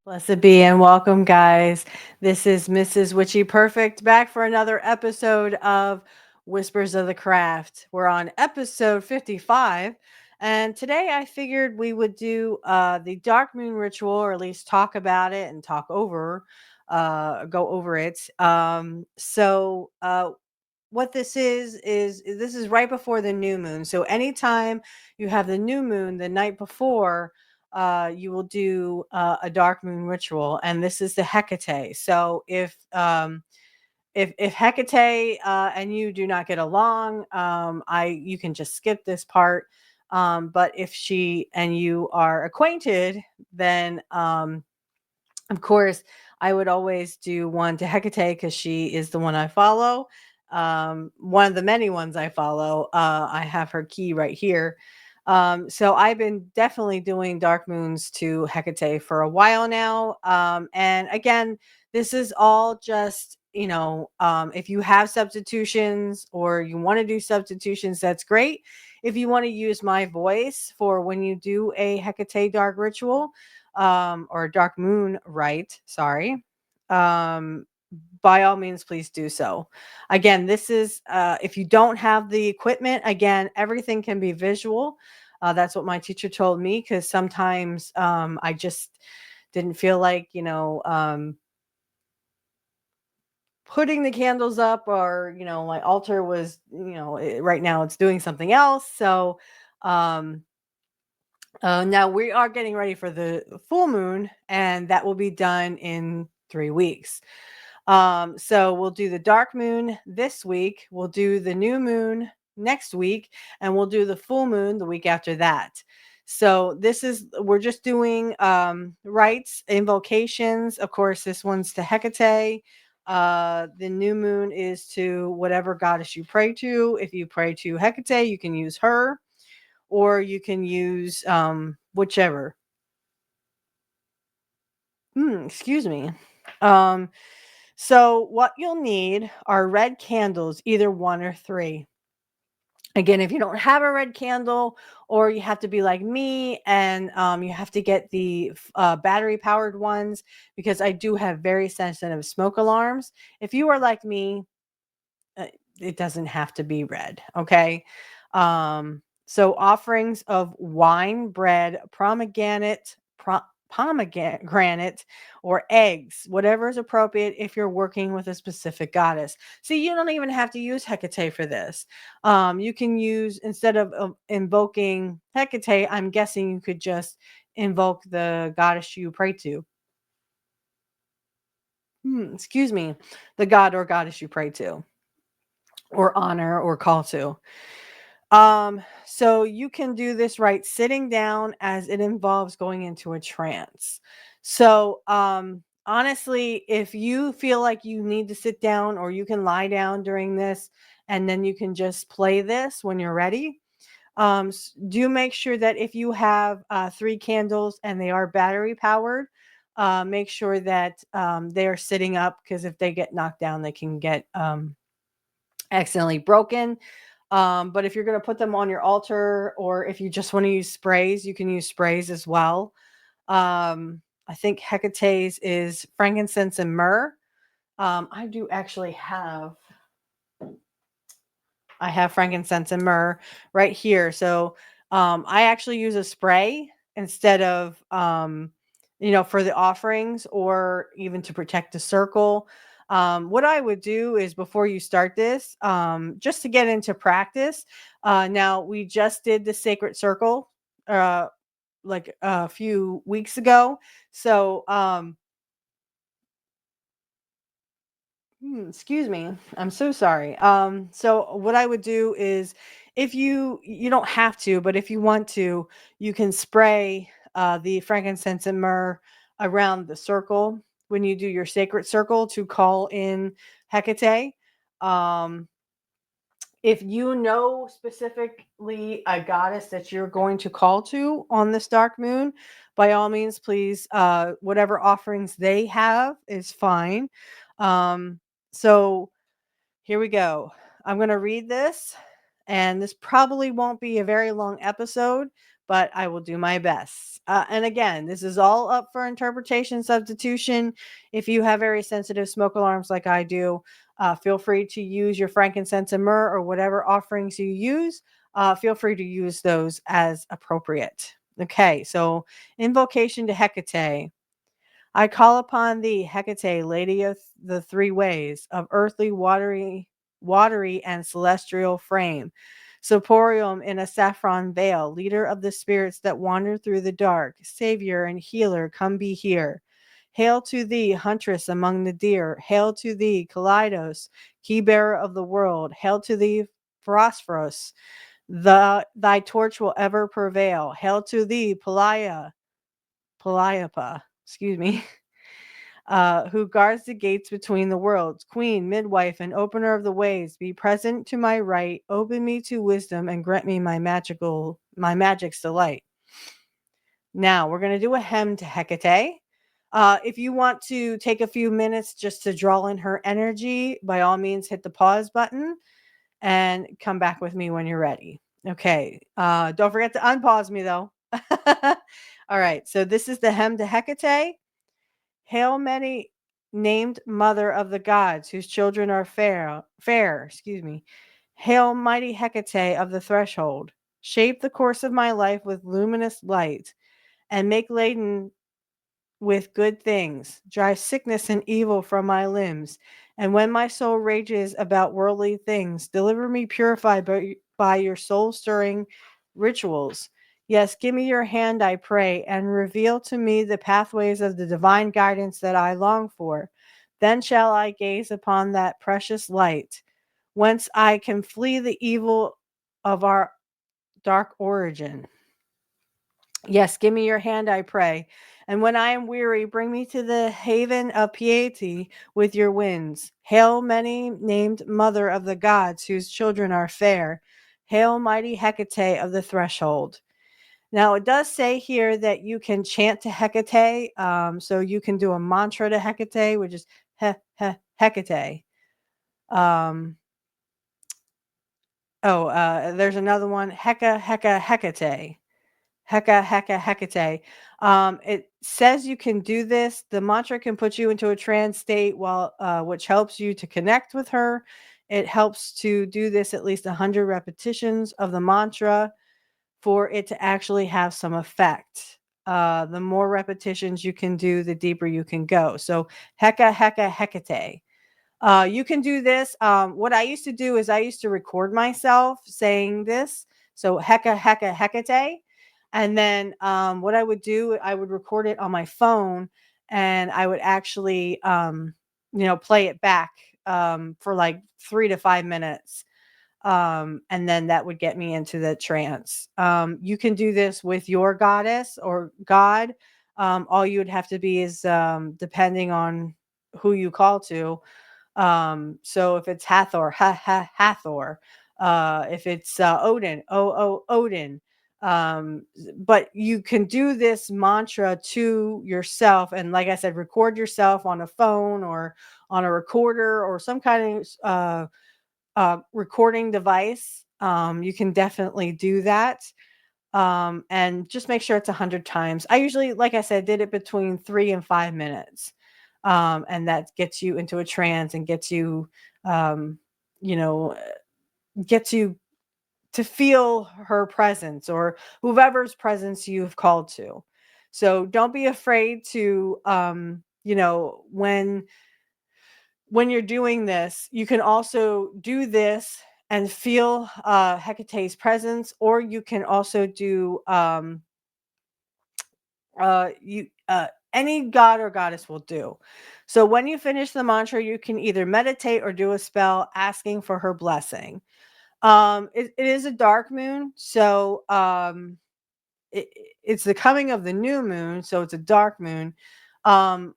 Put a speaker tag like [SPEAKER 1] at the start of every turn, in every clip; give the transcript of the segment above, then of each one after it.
[SPEAKER 1] Blessed be and welcome, guys. This is Mrs. Witchy Perfect back for another episode of Whispers of the Craft. We're on episode 55, and today I figured we would do the Dark Moon ritual, or at least talk about it and go over it. What this is this is right before the new moon. So anytime you have the new moon the night before, you will do a dark moon ritual, and this is the Hecate. So if Hecate and you do not get along, I you can just skip this part. But if she and you are acquainted, then of course I would always do one to Hecate because she is the one I follow. One of the many ones I follow. I have her key right here. So I've been definitely doing dark moons to Hecate for a while now. And again, this is all just, if you have substitutions or you want to do substitutions, that's great. If you want to use my voice for when you do a Hecate dark ritual, or dark moon rite, sorry, um, by all means, please do so. Again, this is if you don't have the equipment, again, everything can be visual. That's what my teacher told me because sometimes I just didn't feel like, putting the candles up, or, my altar was, right now it's doing something else. So, um, now we are getting ready for the full moon, and that will be done in 3 weeks. So we'll do the dark moon this week, we'll do the new moon next week, and we'll do the full moon the week after that. So we're just doing rites, invocations. Of course, this one's to Hecate. The new moon is to whatever goddess you pray to. If you pray to Hecate, you can use her, or you can use whichever. Excuse me. Um, so what you'll need are red candles, either one or three. Again, if you don't have a red candle, or you have to be like me and you have to get the battery powered ones, because I do have very sensitive smoke alarms. If you are like me, uh, it doesn't have to be red. Okay. So offerings of wine, bread, pomegranate, or eggs, whatever is appropriate if you're working with a specific goddess. See, you don't even have to use Hecate for this. You can use, instead of invoking Hecate, I'm guessing you could just invoke the goddess you pray to. Excuse me, the god or goddess you pray to, or honor, or call to. So you can do this right sitting down, as it involves going into a trance. So, honestly, if you feel like you need to sit down, or you can lie down during this, and then you can just play this when you're ready. Do make sure that if you have three candles and they are battery powered, make sure that they are sitting up, because if they get knocked down, they can get accidentally broken. But if you're going to put them on your altar, or if you just want to use sprays, you can use sprays as well. I think Hecate's is frankincense and myrrh. I do actually have, I have frankincense and myrrh right here. So I actually use a spray instead of, for the offerings, or even to protect the circle. What I would do is, before you start this, just to get into practice. Now, we just did the sacred circle uh, like a few weeks ago. So, excuse me. I'm so sorry. So what I would do is, if you don't have to, but if you want to, you can spray the frankincense and myrrh around the circle when you do your sacred circle to call in Hecate. Um, if you know specifically a goddess that you're going to call to on this dark moon, by all means, please, whatever offerings they have is fine. Um, so here we go. I'm going to read this, and this probably won't be a very long episode, but I will do my best. And again, this is all up for interpretation, substitution. If you have very sensitive smoke alarms like I do, feel free to use your frankincense and myrrh or whatever offerings you use. Feel free to use those as appropriate. Okay, so invocation to Hecate. I call upon thee, Hecate, lady of the three ways, of earthly, watery, and celestial frame. Soporium in a saffron veil, leader of the spirits that wander through the dark, savior and healer, come be here. Hail to thee, huntress among the deer. Hail to thee, Kaleidos, key bearer of the world. Hail to thee, Phosphorus. Thy torch will ever prevail. Hail to thee, Palliopa, excuse me, who guards the gates between the worlds, queen, midwife, and opener of the ways. Be present to my right, open me to wisdom, and grant me my magic's delight. Now we're going to do a hymn to Hecate. If you want to take a few minutes just to draw in her energy, by all means, hit the pause button and come back with me when you're ready. Okay. Don't forget to unpause me though. All right. So this is the hymn to Hecate. Hail many named mother of the gods, whose children are fair, excuse me. Hail mighty Hecate of the threshold. Shape the course of my life with luminous light, and make laden with good things. Drive sickness and evil from my limbs. And when my soul rages about worldly things, deliver me purified by your soul stirring rituals. Yes, give me your hand, I pray, and reveal to me the pathways of the divine guidance that I long for. Then shall I gaze upon that precious light, whence I can flee the evil of our dark origin. Yes, give me your hand, I pray. And when I am weary, bring me to the haven of piety with your winds. Hail, many named mother of the gods, whose children are fair. Hail, mighty Hecate of the threshold. Now, it does say here that you can chant to Hecate. So you can do a mantra to Hecate, which is Hecate. There's another one, Hecate. Hecate. It says you can do this. The mantra can put you into a trance state, which helps you to connect with her. It helps to do this at least 100 repetitions of the mantra for it to actually have some effect. The more repetitions you can do, the deeper you can go. So Hecate. You can do this. What I used to do is I used to record myself saying this. So Hecate. And then what I would do, I would record it on my phone and I would actually, play it back for like 3 to 5 minutes. And then that would get me into the trance. You can do this with your goddess or god. All you would have to be is depending on who you call to. So if it's Hathor, Hathor. If it's Odin, Odin. But you can do this mantra to yourself, and like I said, record yourself on a phone or on a recorder or some kind of recording device. You can definitely do that. And just make sure it's 100 times. I usually, like I said, did it between 3 and 5 minutes. And that gets you into a trance and gets you, you know, gets you to feel her presence or whoever's presence you've called to. So don't be afraid to, when you're doing this, you can also do this and feel Hecate's presence, or you can also do you any god or goddess will do. So when you finish the mantra, you can either meditate or do a spell asking for her blessing. It is a dark moon, so it's the coming of the new moon, so it's a dark moon. Um,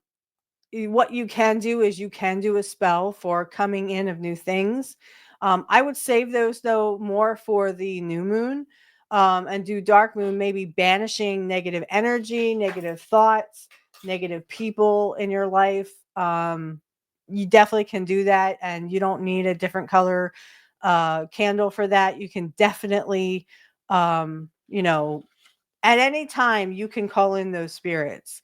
[SPEAKER 1] what you can do is you can do a spell for coming in of new things. I would save those though more for the new moon, and do dark moon, maybe banishing negative energy, negative thoughts, negative people in your life. You definitely can do that, and you don't need a different color candle for that. You can definitely, um, you know, at any time you can call in those spirits,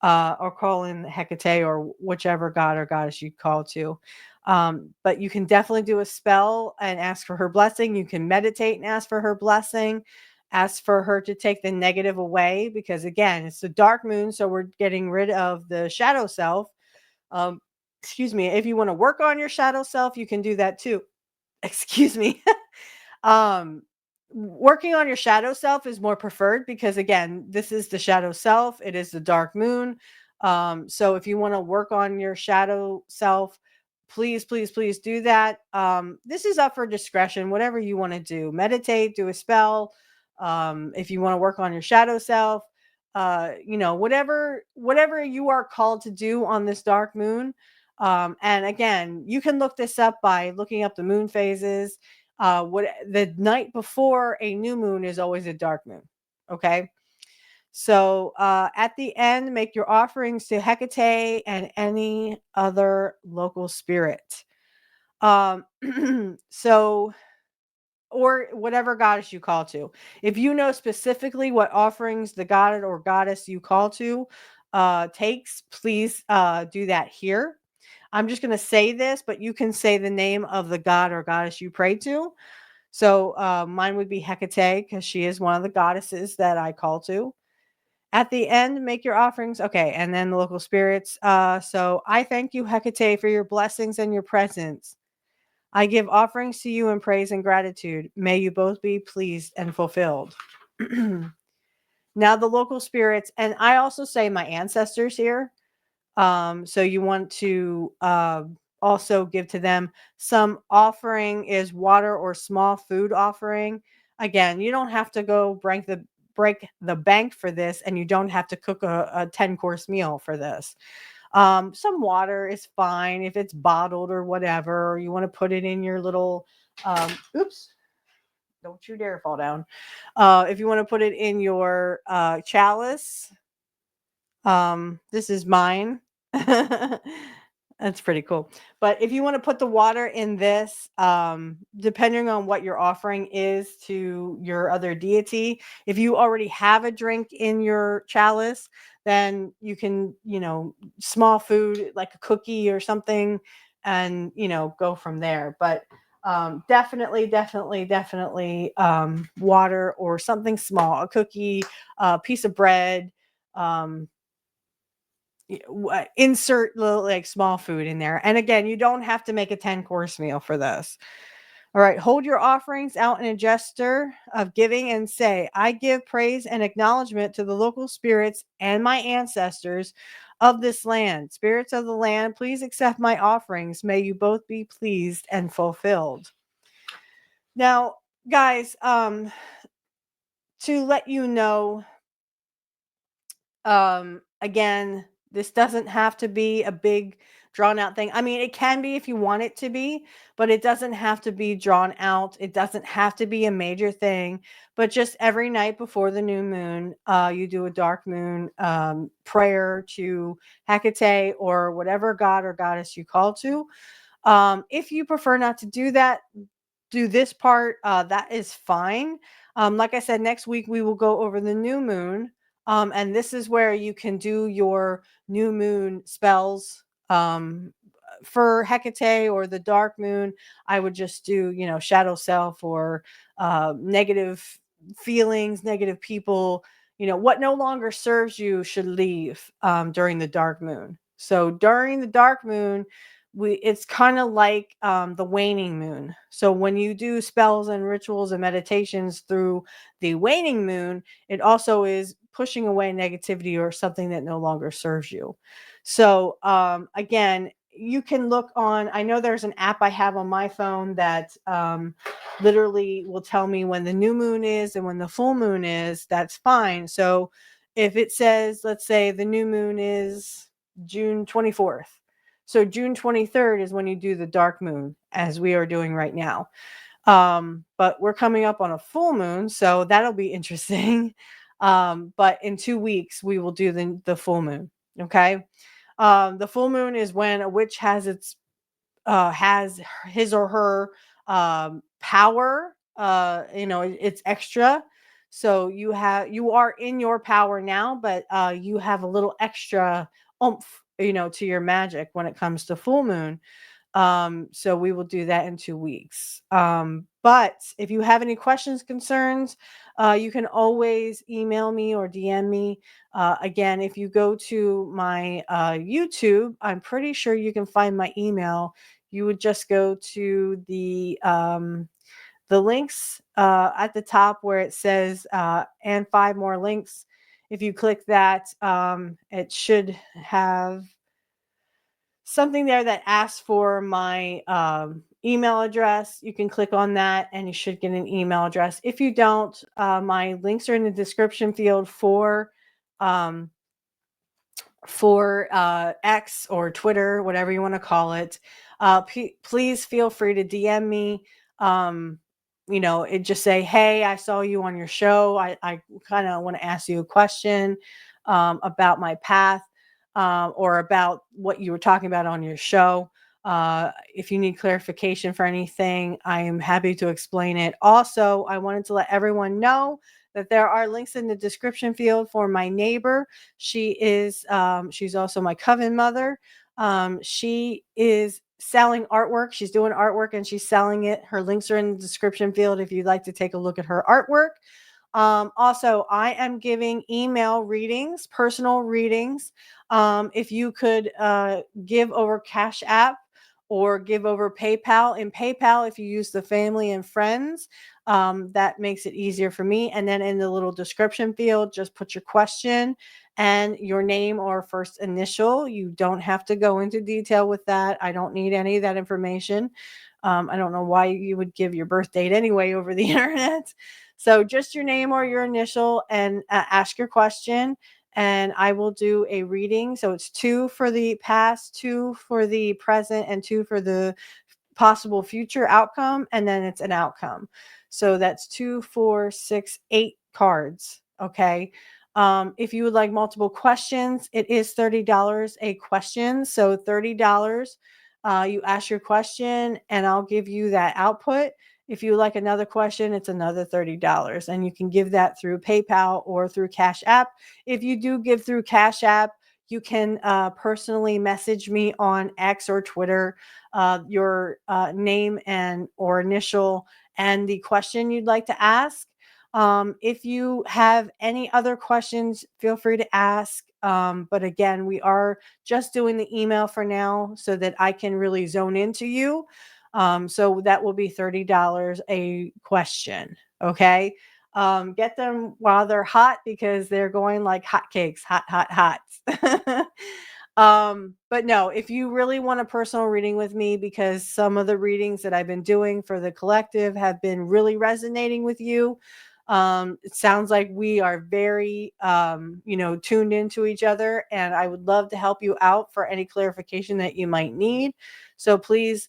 [SPEAKER 1] or call in Hecate or whichever god or goddess you call to. But you can definitely do a spell and ask for her blessing. You can meditate and ask for her blessing. Ask for her to take the negative away, because again, it's the dark moon, so we're getting rid of the shadow self. Um, excuse me. If you want to work on your shadow self, you can do that too. Excuse me. um Working on your shadow self is more preferred, because again, this is the shadow self, it is the dark moon. So if you want to work on your shadow self, please, please, please do that. This is up for discretion, whatever you want to do. Meditate, do a spell. If you want to work on your shadow self, whatever you are called to do on this dark moon. And again, you can look this up by looking up the moon phases. What the night before a new moon is always a dark moon. Okay. So at the end, make your offerings to Hecate and any other local spirit. Um, so, or whatever goddess you call to. If you know specifically what offerings the god or goddess you call to takes, please do that here. I'm just going to say this, but you can say the name of the god or goddess you pray to. So mine would be Hecate, because she is one of the goddesses that I call to. At the end, make your offerings. Okay, and then the local spirits. So I thank you, Hecate, for your blessings and your presence. I give offerings to you in praise and gratitude. May you both be pleased and fulfilled. Now the local spirits, and I also say my ancestors here. So you want to also give to them. Some offering is water or small food offering. Again, you don't have to go break the bank for this, and you don't have to cook a 10-course meal for this. Some water is fine if it's bottled or whatever. Or you want to put it in your little oops. Don't you dare fall down. If you want to put it in your chalice, this is mine. That's pretty cool. But if you want to put the water in this, depending on what your offering is to your other deity, if you already have a drink in your chalice, then you can, small food like a cookie or something, and, go from there. But definitely water or something small, a cookie, a piece of bread. Um, insert little like small food in there. And again, you don't have to make a 10-course meal for this. All right, hold your offerings out in a gesture of giving and say, I give praise and acknowledgement to the local spirits and my ancestors of this land. Spirits of the land, please accept my offerings. May you both be pleased and fulfilled. Now, guys, to let you know, again, this doesn't have to be a big drawn out thing. I mean, it can be if you want it to be, but it doesn't have to be drawn out. It doesn't have to be a major thing, but just every night before the new moon, you do a dark moon prayer to Hecate or whatever god or goddess you call to. If you prefer not to do that, do this part, that is fine. Like I said, next week we will go over the new moon. And this is where you can do your new moon spells. For Hecate or the dark moon, I would just do, shadow self or negative feelings, negative people. What no longer serves you should leave during the dark moon. So during the dark moon, it's kind of like the waning moon. So when you do spells and rituals and meditations through the waning moon, it also is pushing away negativity or something that no longer serves you. So again, you can look on, I know there's an app I have on my phone that literally will tell me when the new moon is and when the full moon is. That's fine. So if it says, let's say the new moon is June 24th, so June 23rd is when you do the dark moon, as we are doing right now. But we're coming up on a full moon, so that'll be interesting. But in 2 weeks, we will do the full moon. Okay. The full moon is when a witch has his or her power. It's extra. So you are in your power now, but you have a little extra oomph, to your magic when it comes to full moon. So we will do that in 2 weeks. But if you have any questions, concerns, you can always email me or DM me. Again, if you go to my YouTube, I'm pretty sure you can find my email. You would just go to the links at the top where it says and 5 more links. If you click that, it should have something there that asks for my email address. You can click on that and you should get an email address. If you don't, my links are in the description field um, for X or Twitter, whatever you want to call it. Please feel free to DM me. It just say, hey, I saw you on your show. I kind of want to ask you a question about my path, or about what you were talking about on your show. If you need clarification for anything, I am happy to explain it. Also, I wanted to let everyone know that there are links in the description field for my neighbor. She's also my coven mother. She is selling artwork. She's doing artwork and she's selling it. Her links are in the description field if you'd like to take a look at her artwork. Also, I am giving email readings, personal readings. If you could give over Cash App or give over PayPal. In PayPal, if you use the family and friends, that makes it easier for me. And then in the little description field, just put your question and your name or first initial. You don't have to go into detail with that. I don't need any of that information. I don't know why you would give your birth date anyway over the internet. So just your name or your initial and ask your question, and I will do a reading. So it's 2 for the past, 2 for the present, and 2 for the possible future outcome, and then it's an outcome. So that's 2, 4, 6, 8 cards. Okay. If you would like multiple questions, it is $30 a question. So $30. You ask your question, and I'll give you that output. If you like another question, it's another $30, and you can give that through PayPal or through Cash App. If you do give through Cash App, you can personally message me on X or Twitter, your name and or initial and the question you'd like to ask. If you have any other questions, feel free to ask. But again, we are just doing the email for now so that I can really zone into you. So that will be $30 a question. Okay. Get them while they're hot because they're going like hotcakes, hot, hot, hot. But no, if you really want a personal reading with me, because some of the readings that I've been doing for the collective have been really resonating with you. It sounds like we are very, tuned into each other, and I would love to help you out for any clarification that you might need. So please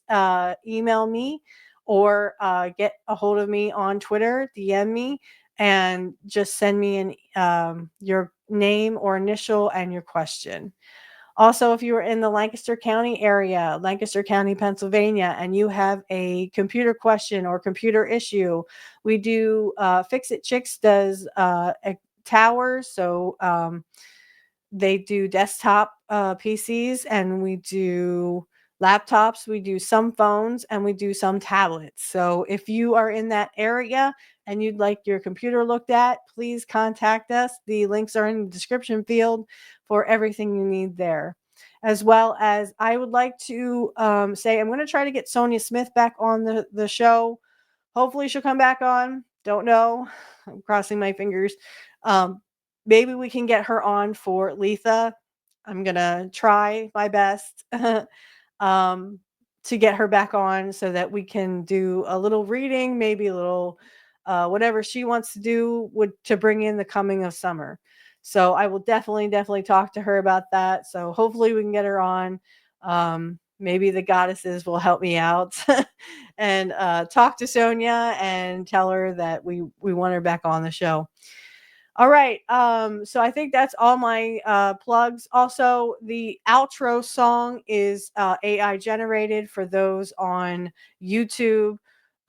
[SPEAKER 1] email me or get a hold of me on Twitter, DM me, and just send me your name or initial and your question. Also, if you are in the Lancaster County area, Lancaster County, Pennsylvania, and you have a computer question or computer issue, we do Fix It Chix does towers. So they do desktop PCs, and we do laptops, we do some phones, and we do some tablets. So if you are in that area and you'd like your computer looked at, please contact us. The links are in the description field for everything you need there. As well as I would like to say, I'm going to try to get Sonia Smith back on the show. Hopefully she'll come back on. Don't know. I'm crossing my fingers. Um, Maybe we can get her on for Letha. I'm going to try my best um, to get her back on so that we can do a little reading, maybe a little whatever she wants to do to bring in the coming of summer. So I will definitely talk to her about that. So hopefully we can get her on. Maybe the goddesses will help me out and talk to Sonia and tell her that we want her back on the show. All right. So I think that's all my plugs. Also, the outro song is AI generated for those on YouTube.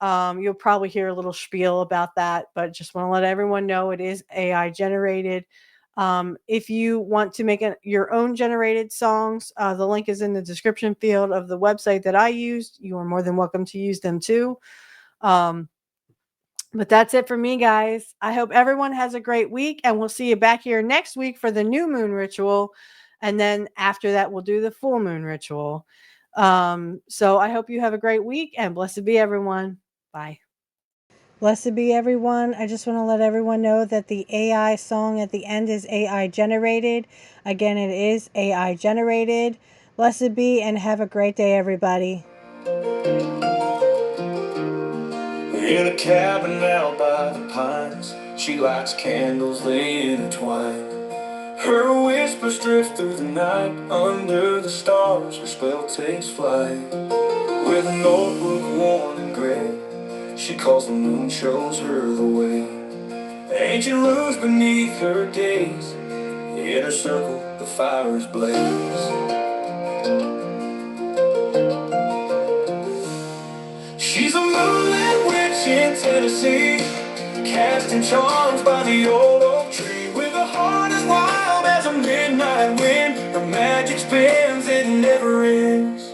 [SPEAKER 1] You'll probably hear a little spiel about that, but just want to let everyone know it is AI generated. If you want to make your own generated songs, the link is in the description field of the website that I used. You are more than welcome to use them too. But that's it for me, guys. I hope everyone has a great week, and we'll see you back here next week for the new moon ritual. And then after that, we'll do the full moon ritual. So I hope you have a great week, and blessed be everyone. Bye. Blessed be everyone. I just want to let everyone know that the AI song at the end is AI generated. Again, it is AI generated. Blessed be, and have a great day, everybody.
[SPEAKER 2] In a cabin out by the pines, she lights candles, they intertwine. Her whispers drift through the night, under the stars her spell takes flight. With a notebook worn and gray, she calls the moon, shows her the way. Ancient runes beneath her gaze, in her circle the fires blaze. She's a moonlit witch in Tennessee, casting charms by the old oak tree. With a heart as wild as a midnight wind, her magic spins, it never ends.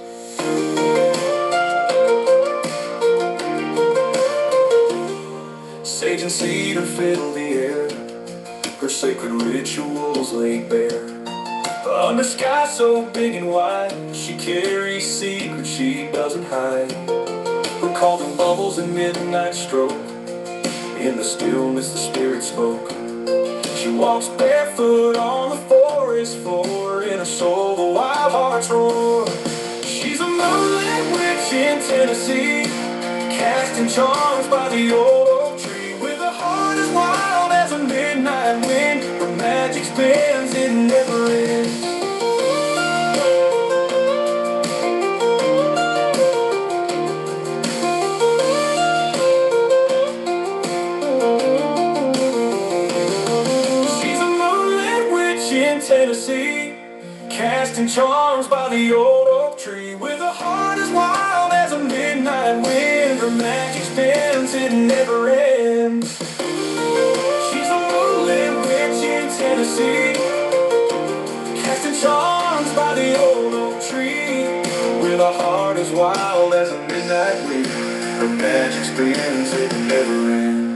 [SPEAKER 2] Sage and cedar fill the air, her sacred rituals laid bare. Under sky so big and wide, she carries secrets she doesn't hide. Her cauldron bubbles in midnight stroke, in the stillness the spirit spoke. She walks barefoot on the forest floor, in her soul the wild hearts roar. She's a moonlit witch in Tennessee, casting charms by the old oak tree. With a heart as wild as a midnight wind, her magic spins, it never ends. Tennessee, casting charms by the old oak tree. With a heart as wild as a midnight wind, her magic spins, it never ends. She's a moonlit witch in Tennessee, casting charms by the old oak tree. With a heart as wild as a midnight wind, her magic spins, it never ends.